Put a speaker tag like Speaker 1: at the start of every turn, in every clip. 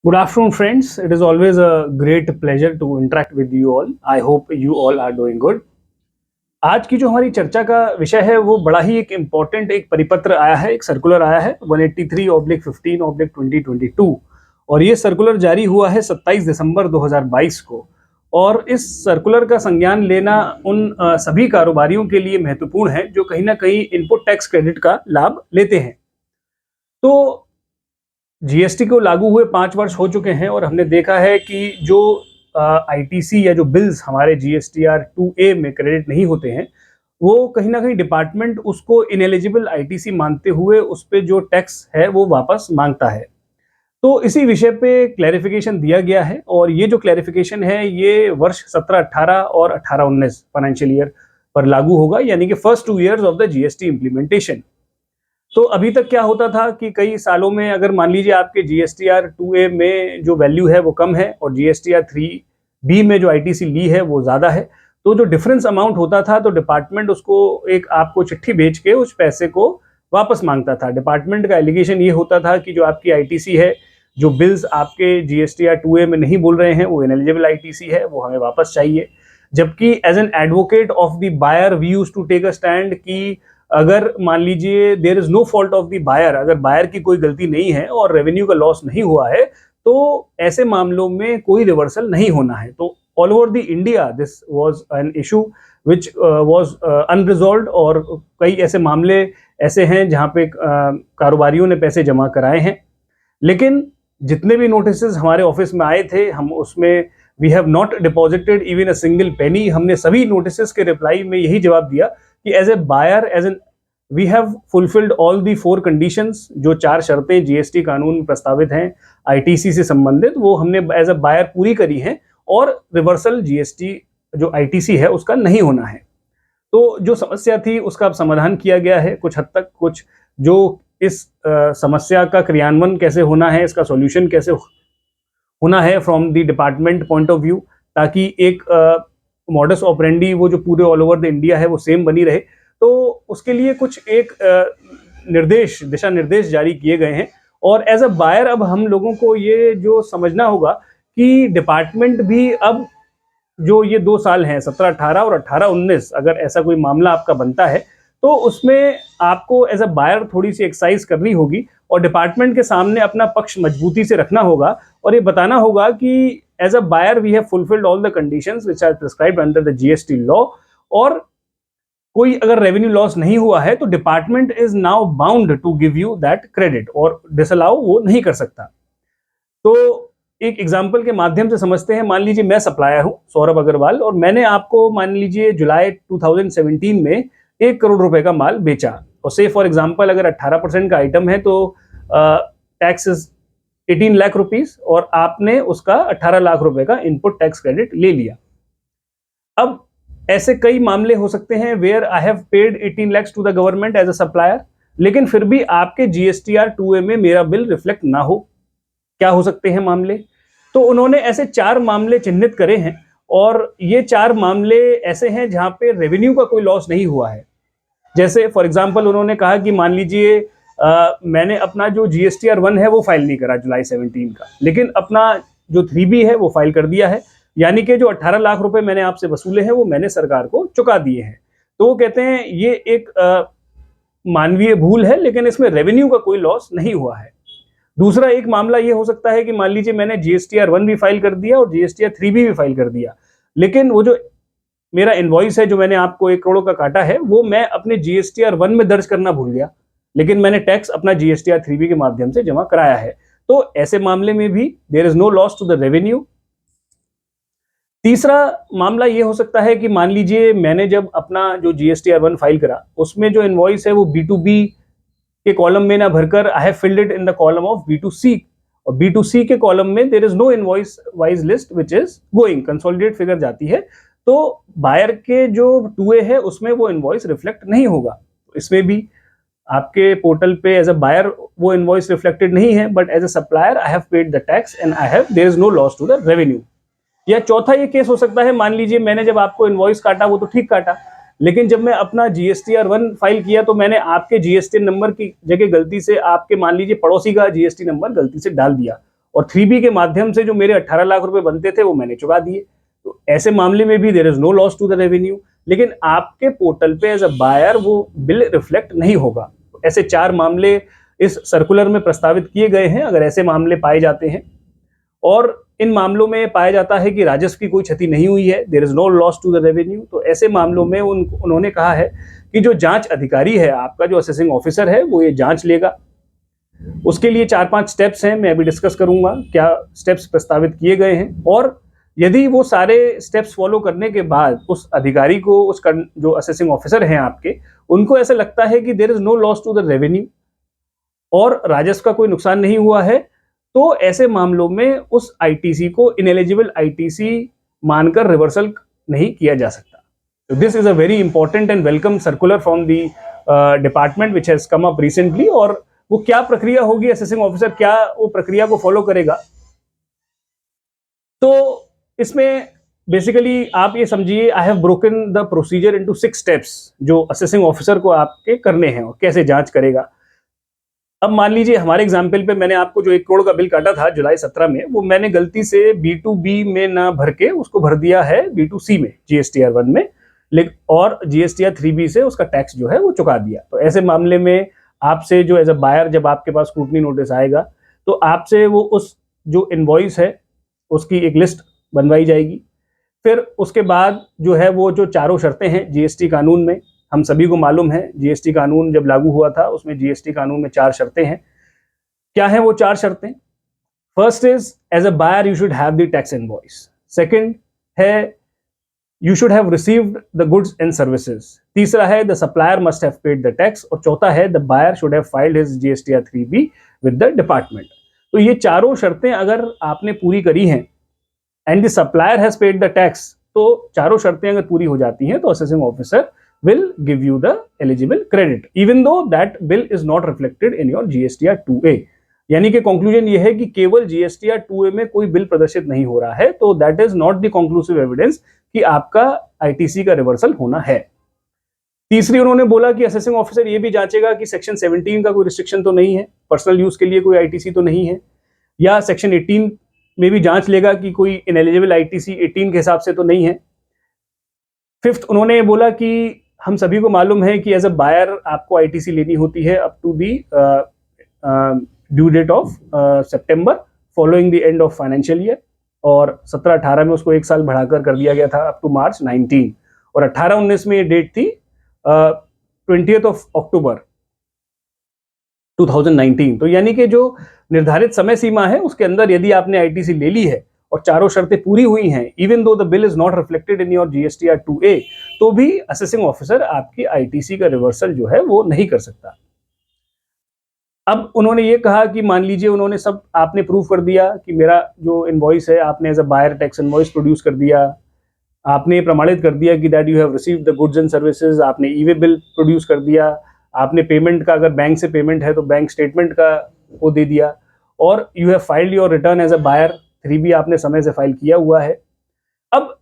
Speaker 1: Good afternoon, friends. It is always a great pleasure to interact with you all. I hope you all are doing good. आज की जो हमारी चर्चा का विषय है वो बड़ा ही एक इम्पॉर्टेंट एक परिपत्र आया है, एक सर्कुलर आया है 183/15/2022 और ये सर्कुलर जारी हुआ है 27 दिसंबर 2022 को। और इस सर्कुलर का संज्ञान लेना उन सभी कारोबारियों के लिए महत्वपूर्ण है जो कहीं ना कहीं इनपुट टैक्स क्रेडिट का लाभ लेते हैं। तो जीएसटी को लागू हुए 5 वर्ष हो चुके हैं और हमने देखा है कि जो आईटीसी या जो बिल्स हमारे जीएसटीआर 2A में क्रेडिट नहीं होते हैं, वो कहीं ना कहीं डिपार्टमेंट उसको इनएलिजिबल आईटीसी मानते हुए उस पर जो टैक्स है वो वापस मांगता है। तो इसी विषय पे क्लैरिफिकेशन दिया गया है और ये जो क्लैरिफिकेशन है ये वर्ष 17-18 और 18-19 फाइनेंशियल ईयर पर लागू होगा, यानी कि first 2 years of the GST implementation. तो अभी तक क्या होता था कि कई सालों में अगर मान लीजिए आपके जीएसटीआर 2A में जो वैल्यू है वो कम है और जीएसटीआर 3B में जो आईटीसी ली है वो ज़्यादा है, तो जो डिफरेंस अमाउंट होता था तो डिपार्टमेंट उसको एक आपको चिट्ठी भेज के उस पैसे को वापस मांगता था। डिपार्टमेंट का एलिगेशन ये होता था कि जो आपकी आईटीसी है, जो बिल्स आपके जीएसटीआर 2A में नहीं बोल रहे हैं वो इनएलिजिबल आईटीसी है, वो हमें वापस चाहिए। जबकि as an advocate of the buyer we used to take a stand कि अगर मान लीजिए there is no fault of the buyer, अगर बायर की कोई गलती नहीं है और रेवेन्यू का लॉस नहीं हुआ है, तो ऐसे मामलों में कोई रिवर्सल नहीं होना है। तो all over the India this was an issue which was unresolved और कई ऐसे मामले ऐसे हैं जहां पे कारोबारियों ने पैसे जमा कराए हैं। लेकिन जितने भी नोटिसेस हमारे ऑफिस में आए थे, हम उसमें we have not deposited even a single penny. हमने सभी नोटिसेस के रिप्लाई में यही जवाब दिया कि as a buyer, as an we have fulfilled all the 4 conditions. जो 4 शर्तें जीएसटी कानून में प्रस्तावित हैं आईटीसी से संबंधित, वो हमने एज ए बायर पूरी करी हैं और रिवर्सल जीएसटी जो आईटीसी है उसका नहीं होना है। तो जो समस्या थी उसका अब समाधान किया गया है कुछ हद तक। कुछ जो इस समस्या का क्रियान्वयन कैसे होना है, इसका सॉल्यूशन कैसे होना है from the department point of view, ताकि एक मॉडस ऑपरेंडी वो जो पूरे ऑल ओवर द इंडिया है वो सेम बनी रहे, तो उसके लिए कुछ एक दिशा निर्देश जारी किए गए हैं। और एज अ बायर अब हम लोगों को ये जो समझना होगा कि डिपार्टमेंट भी अब जो ये 2 साल हैं 17-18 और 18-19, अगर ऐसा कोई मामला आपका बनता है तो उसमें आपको एज अ बायर थोड़ी सी एक्सरसाइज करनी होगी और डिपार्टमेंट के सामने अपना पक्ष मजबूती से रखना होगा और ये बताना होगा कि as a buyer we have fulfilled all the conditions which are prescribed under the GST law. और कोई अगर रेवेन्यू लॉस नहीं हुआ है तो department is now bound to give you that credit और डिसअलाउ वो नहीं कर सकता। तो एक एग्जाम्पल के माध्यम से समझते हैं। मान लीजिए मैं सप्लायर हूं सौरभ अग्रवाल और मैंने आपको मान लीजिए जुलाई 2017 में 1 करोड़ रुपए का माल बेचा और से फॉर एग्जाम्पल अगर 18% का आइटम है तो टैक्स इज 18 लाख रुपीस और आपने उसका 18 लाख रुपए का इनपुट टैक्स क्रेडिट ले लिया। अब ऐसे कई मामले हो सकते हैं where I have paid 18 lakhs to the government as a supplier, लेकिन फिर भी आपके जीएसटीआर 2A में मेरा बिल रिफ्लेक्ट ना हो। क्या हो सकते हैं मामले? तो उन्होंने ऐसे 4 मामले चिन्हित करे हैं और ये 4 मामले ऐसे हैं जहां पे रेवेन्यू का कोई लॉस नहीं हुआ है। जैसे फॉर एग्जांपल उन्होंने कहा कि मान लीजिए मैंने अपना जो जीएसटीआर 1 है वो फाइल नहीं करा जुलाई 17 का, लेकिन अपना जो 3B है वो फाइल कर दिया है, यानी कि जो 18 लाख रुपए मैंने आपसे वसूले हैं वो मैंने सरकार को चुका दिए हैं। तो वो कहते हैं ये एक मानवीय भूल है, लेकिन इसमें रेवेन्यू का कोई लॉस नहीं हुआ है। दूसरा एक मामला ये हो सकता है कि मान लीजिए मैंने जीएसटीआर 1 भी फाइल कर दिया और जीएसटीआर 3B भी फाइल कर दिया, लेकिन वो जो मेरा इनवॉइस है जो मैंने आपको 1 करोड़ का काटा है वो मैं अपने जीएसटीआर 1 में दर्ज करना भूल गया, लेकिन मैंने टैक्स अपना जीएसटीआर 3B के माध्यम से जमा कराया है। तो ऐसे मामले में भी there is no loss to the revenue. तीसरा मामला ये हो सकता है कि मान लीजिए मैंने जब अपना जो जीएसटीआर 1 फाइल करा उसमें जो इनवॉइस है वो B2B के कॉलम में ना भरकर I have filled it in the column of B2C, और B2C के कॉलम में there is no invoice wise list which is going, consolidate figure जाती है, तो बायर के जो 2A है उसमें वो इनवॉइस रिफ्लेक्ट नहीं होगा। इसमें भी आपके पोर्टल पे एज अ बायर वो इनवॉइस रिफ्लेक्टेड नहीं है, but as a supplier I have paid the tax and I have there is no loss to the revenue. या चौथा ये केस हो सकता है, मान लीजिए मैंने जब आपको इनवॉइस काटा वो तो ठीक काटा, लेकिन जब मैं अपना जीएसटीआर 1 फाइल किया तो मैंने आपके जीएसटी नंबर की जगह गलती से आपके मान लीजिए पड़ोसी का जीएसटी नंबर गलती से डाल दिया और 3B के माध्यम से जो मेरे 18 लाख रुपए बनते थे वो मैंने चुका दिए। तो ऐसे मामले में भी there is no loss to the revenue, लेकिन आपके पोर्टल पे एज अ बायर वो बिल रिफ्लेक्ट नहीं होगा। ऐसे 4 मामले इस सर्कुलर में प्रस्तावित किए गए हैं। अगर ऐसे मामले पाए जाते हैं और इन मामलों में पाया जाता है कि राजस्व की कोई क्षति नहीं हुई है, there is no loss to the revenue, तो ऐसे मामलों में उन्होंने कहा है कि जो जांच अधिकारी है, आपका जो असेसिंग ऑफिसर है, वो ये जांच लेगा। उसके लिए 4-5 स्टेप्स हैं, मैं अभी डिस्कस करूंगा क्या स्टेप्स प्रस्तावित किए गए हैं। और यदि वो सारे स्टेप्स फॉलो करने के बाद उस अधिकारी को, उसका जो असेसिंग ऑफिसर हैं आपके, उनको ऐसा लगता है कि there is no loss to the revenue और राजस्व का कोई नुकसान नहीं हुआ है, तो ऐसे मामलों में उस आईटीसी को इनएलिजिबल आईटीसी मानकर रिवर्सल नहीं किया जा सकता। तो this is a very important and welcome circular from the department which has come up recently. और वो क्या प्रक्रिया होगी, असेसिंग ऑफिसर क्या वो प्रक्रिया को फॉलो करेगा, तो इसमें बेसिकली आप ये समझिए, I have broken the procedure into 6 steps जो असेसिंग ऑफिसर को आपके करने हैं और कैसे जांच करेगा। अब मान लीजिए हमारे एग्जाम्पल पे मैंने आपको जो 1 करोड़ का बिल काटा था जुलाई 17 में, वो मैंने गलती से B2B में ना भर के उसको भर दिया है B2C में, GSTR 1 में, और GSTR 3B से उसका टैक्स जो है वो चुका दिया। तो ऐसे मामले में आपसे जो एज अ बायर जब आपके पास स्क्रूटनी नोटिस आएगा, तो आपसे वो उस जो इनवॉइस है उसकी एक लिस्ट बनवाई जाएगी। फिर उसके बाद जो है वो जो चारों शर्तें हैं जीएसटी कानून में, हम सभी को मालूम है जीएसटी कानून जब लागू हुआ था उसमें जीएसटी कानून में 4 शर्तें हैं। क्या है वो 4 शर्तें? First is as a buyer you should have the tax invoice. Second है you should have received the goods and services. तीसरा है the supplier must have paid the tax. और चौथा है the buyer should have filed his GSTR 3B with the department. तो ये चारों शर्तें अगर आपने पूरी करी हैं and the supplier has paid the tax, तो चारों शर्तें अगर पूरी हो जाती हैं तो assessing officer will give you the eligible credit even though that bill is not reflected in your GSTR 2A। यानी कि कंक्लूजन ये है कि केवल GSTR 2A में कोई बिल प्रदर्शित नहीं हो रहा है, तो that is not the conclusive evidence कि आपका ITC का रिवर्सल होना है। तीसरी उन्होंने बोला कि असेसिंग ऑफिसर ये भी जांचेगा कि सेक्शन 17 का कोई रिस्ट्रिक्शन तो नहीं है, पर्सनल यूज के लिए कोई ITC तो नहीं है, या सेक्शन 18 में भी जांच लेगा कि कोई इनएलिजिबल ITC 18 के हिसाब से तो नहीं है। फिफ्थ उन्होंने बोला कि हम सभी को मालूम है कि एज अ बायर आपको आईटीसी लेनी होती है up to the due date of September following the end of financial year, और 17-18 में उसको 1 साल बढ़ाकर कर दिया गया था अप टू मार्च 19, और 18-19 में ये डेट थी 20th ऑफ अक्टूबर 2019। तो यानी कि जो निर्धारित समय सीमा है उसके अंदर यदि आपने आईटीसी ले ली है और चारों शर्तें पूरी हुई हैं, even though the bill is not reflected in your GSTR 2A, तो भी असेसिंग ऑफिसर आपकी आईटीसी का रिवर्सल जो है वो नहीं कर सकता। अब उन्होंने ये कहा कि मान लीजिए उन्होंने सब आपने प्रूव कर दिया कि मेरा जो इनवॉइस है, आपने as a buyer tax invoice produce कर दिया, आपने प्रमाणित कर दिया कि that you have received the goods and services, आपने ईवे बिल प्रोड्यूस कर दिया, आपने पेमेंट का, अगर बैंक से पेमेंट है तो बैंक स्टेटमेंट का वो दे दिया, और you have filed your return as a buyer 3B आपने समय से फाइल किया हुआ है। अब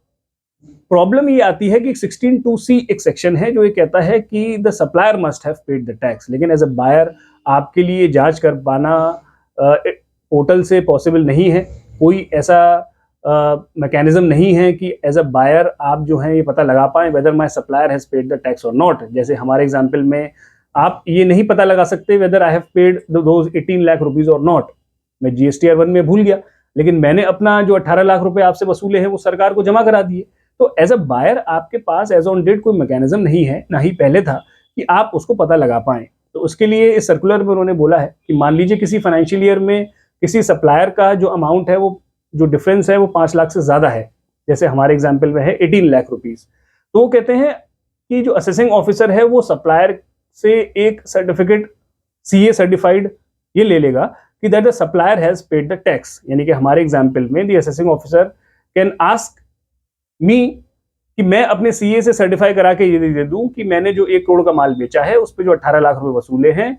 Speaker 1: प्रॉब्लम ये आती है कि 16(2)(c) एक सेक्शन है जो ये कहता है कि the supplier must have paid the tax, लेकिन एज अ बायर आपके लिए जांच कर पाना पोर्टल से पॉसिबल नहीं है। कोई ऐसा मैकेनिज्म नहीं है कि एज अ बायर आप जो है ये पता लगा पाएं whether my supplier has paid the tax और नॉट। जैसे हमारे एग्जाम्पल में आप ये नहीं पता लगा सकते whether I have paid those 18 lakh rupees और नॉट। मैं जीएसटीआर 1 में भूल गया, लेकिन मैंने अपना जो 18 लाख रुपए आपसे वसूले हैं वो सरकार को जमा करा दिए। तो एज अ बायर आपके पास एज ऑन डेट कोई मैकेनिज्म नहीं है, ना ही पहले था, कि आप उसको पता लगा पाएं। तो उसके लिए इस सर्कुलर में उन्होंने बोला है कि मान लीजिए किसी फाइनेंशियल ईयर में किसी सप्लायर का जो अमाउंट है, वो जो डिफरेंस है वो 5 लाख से ज्यादा है, जैसे हमारे एग्जाम्पल में है 18 लाख रुपीज, तो वो कहते हैं कि जो असेसिंग ऑफिसर है वो सप्लायर से एक सर्टिफिकेट CA सर्टिफाइड ये ले लेगा कि that the supplier has paid the tax. यानी कि हमारे एग्जाम्पल में the assessing officer can ask me कि मैं अपने CA से सर्टिफाई करा के ये दे दूं कि मैंने जो 1 करोड़ का माल बेचा है उस पर जो 18 लाख रुपए वसूले हैं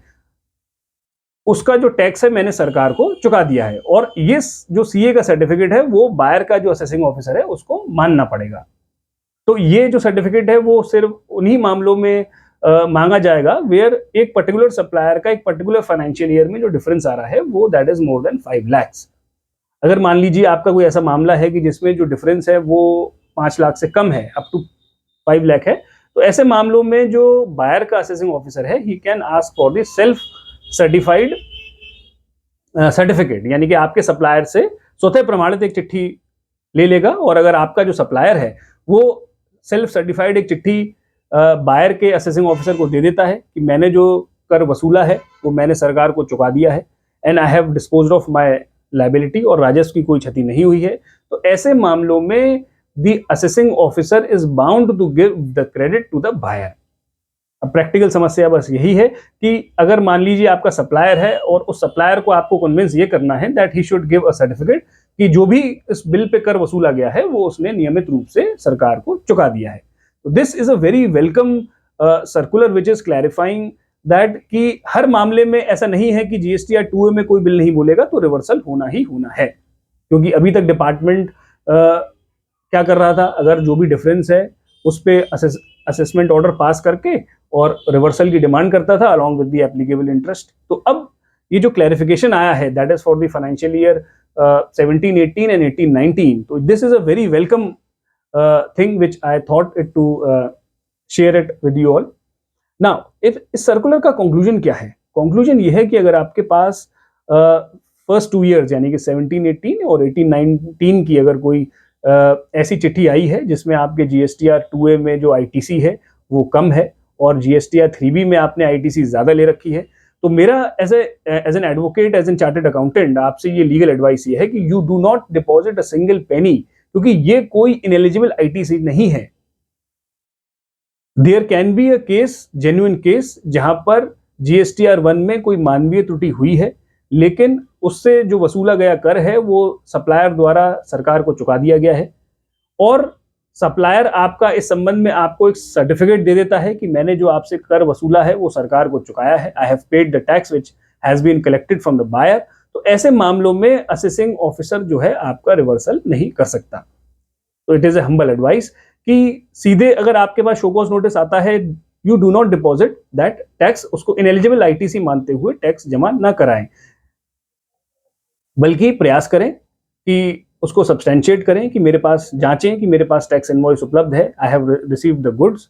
Speaker 1: उसका जो टैक्स है मैंने सरकार को चुका दिया है, और ये जो CA का सर्टिफिकेट है वो बायर का जो असेसिंग ऑफिसर है उसको मानना पड़ेगा। तो ये जो सर्टिफिकेट है वो सिर्फ उन्हीं मामलों में मांगा जाएगा वेयर एक पर्टिकुलर सप्लायर का एक पर्टिकुलर फाइनेंशियल ईयर में जो डिफरेंस आ रहा है वो that is more than 5 lakhs। अगर मान लीजिए आपका कोई ऐसा मामला है कि जिसमें जो डिफरेंस है वो 5 लाख से कम है, अप टू 5 लाख है, तो ऐसे मामलों में जो बायर का असेसिंग ऑफिसर है, he can ask for the self certified certificate, यानी कि आपके सप्लायर से स्वतः प्रमाणित एक चिट्ठी ले लेगा। और अगर आपका जो सप्लायर है वो सेल्फ सर्टिफाइड एक चिट्ठी बायर के असेसिंग ऑफिसर को दे देता है कि मैंने जो कर वसूला है वो मैंने सरकार को चुका दिया है, and I have disposed of my liability, और राजस्व की कोई क्षति नहीं हुई है, तो ऐसे मामलों में the assessing officer is bound to give the credit to the buyer. अब प्रैक्टिकल समस्या बस यही है कि अगर मान लीजिए आपका सप्लायर है और उस सप्लायर को आपको कन्विंस ये करना है that he should give a certificate कि जो भी इस बिल पे कर वसूला गया है वो उसने नियमित रूप से सरकार को चुका दिया है। तो this is a very welcome circular which is clarifying that कि हर मामले में ऐसा नहीं है कि जीएसटीआर 2A में कोई बिल नहीं बोलेगा तो रिवर्सल होना ही होना है, क्योंकि अभी तक डिपार्टमेंट क्या कर रहा था, अगर जो भी डिफरेंस है उस पे असेसमेंट ऑर्डर पास करके और रिवर्सल की डिमांड करता था along with the applicable interest. तो अब ये जो क्लैरिफिकेशन आया है that is for the financial year 17-18 and 18-19, तो this is a very welcome thing which I thought it to share it with you all. Now इस सर्कुलर का conclusion क्या है? कंक्लूजन ये है कि अगर आपके पास फर्स्ट 2 ईयर्स यानी कि 17-18 और 18-19 की अगर कोई ऐसी चिट्ठी आई है जिसमें आपके जीएसटीआर 2A में जो आईटीसी है वो कम है और जीएसटीआर 3B में आपने आईटीसी ज्यादा ले रखी है, तो मेरा as an advocate, as an chartered accountant आपसे ये लीगल एडवाइस ये है कि you do not deposit a single penny, क्योंकि ये कोई इनएलिजिबल आईटीसी नहीं है। There can be a case, genuine case, जहां पर जीएसटीआर 1 में कोई मानवीय त्रुटि हुई है लेकिन उससे जो वसूला गया कर है वो सप्लायर द्वारा सरकार को चुका दिया गया है, और सप्लायर आपका इस संबंध में आपको एक सर्टिफिकेट दे देता है कि मैंने जो आपसे कर वसूला है वो सरकार को चुकाया है, I have paid the tax which has been collected from the buyer. तो ऐसे मामलों में असेसिंग ऑफिसर जो है आपका रिवर्सल नहीं कर सकता। तो it is a humble advice कि सीधे अगर आपके पास शो कॉज नोटिस आता है, you do not deposit that tax, उसको इनएलिजिबल आईटीसी मानते हुए टैक्स जमा ना कराएं, बल्कि प्रयास करें कि उसको सब्सटेंशिएट करें कि मेरे पास, जांचें कि मेरे पास टैक्स इनवॉइस उपलब्ध है, I have received the goods.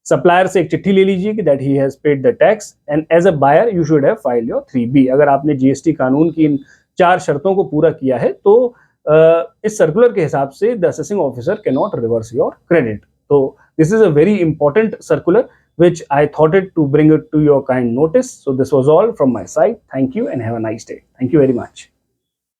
Speaker 1: Supplier से एक चिट्ठी ले लीजिए कि that he has paid the tax, and as a buyer you should have filed your 3B। अगर आपने जीएसटी कानून की इन 4 शर्तों को पूरा किया है तो इस सर्कुलर के हिसाब से the assessing officer can not reverse your credit. तो this is a very important circular which I thought it to bring it to your kind notice. So this was all from my side. Thank you and have a nice day. Thank you very much.